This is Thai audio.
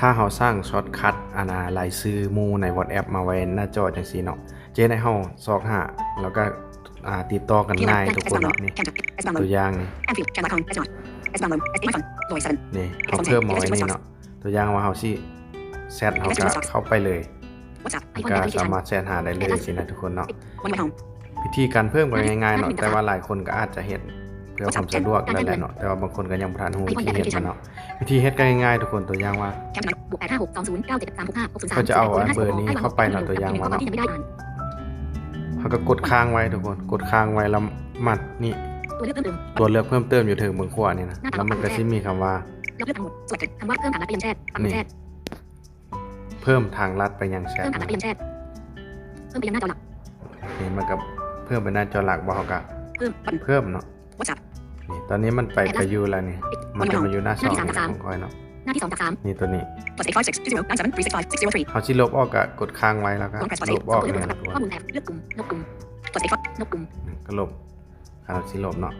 ถ้าเราสร้างช็อตคัทรายชื่อหมู่ใน WhatsApp มาไว้หน้าจอจังซี่เนาะจะได้เฮาซอกหาแล้วก็ติดต่อกันง่ายทุกคนเนาะนี่ตัวอย่างนี่นี่เขาเพิ่มมาไว้นี่เนาะตัวอย่างว่าเฮาสิแชทเฮาก็เข้าไปเลยก็สามารถแชทหาได้เลยสินะทุกคนเนาะวิธีการเพิ่มก็ง่ายๆเนาะแต่ว่าหลายคนก็อาจจะเฮ็ดเพื่อความสะดวกนั่นแหละเนาะแต่ว่าบางคนก็ยังบ่ทันรู้วิธีเฮ็ดมันเนาะวิธีเฮ็ดก็ง่ายๆทุกคนตัวอย่างว่าเขาจะเอาเบอร์นี้เข้าไปเนาะตัวอย่างว่าเนาะเขาก็กดค้างไว้ทุกคนกดค้างไว้แล้วมัดนี่ตัวเลือกเพิ่มเติมอยู่ถึงเบื้องขวานี่นะแล้วมันก็สิมีคำว่านี่เพิ่มทางลัดไปยังแชทนี่มันก็เพิ่มไปหน้าจอหลักบ่เฮาก็เพิ่มเนาะนี่ตอนนี้มันไปอยู่แล้วนี่มันจะมาอยู่หน้า2ของค่อยเนาะหน้าที่2จาก3นี่ตัวนี้เขาสิลบออกก็กดค้างไว้แล้วก็ลบออกเนี่ยข้อมูลแท็บเลือกกลุ่มลบกลุ่มกดใส่นกกลุ่มก็ลบเขาสิลบเนาะ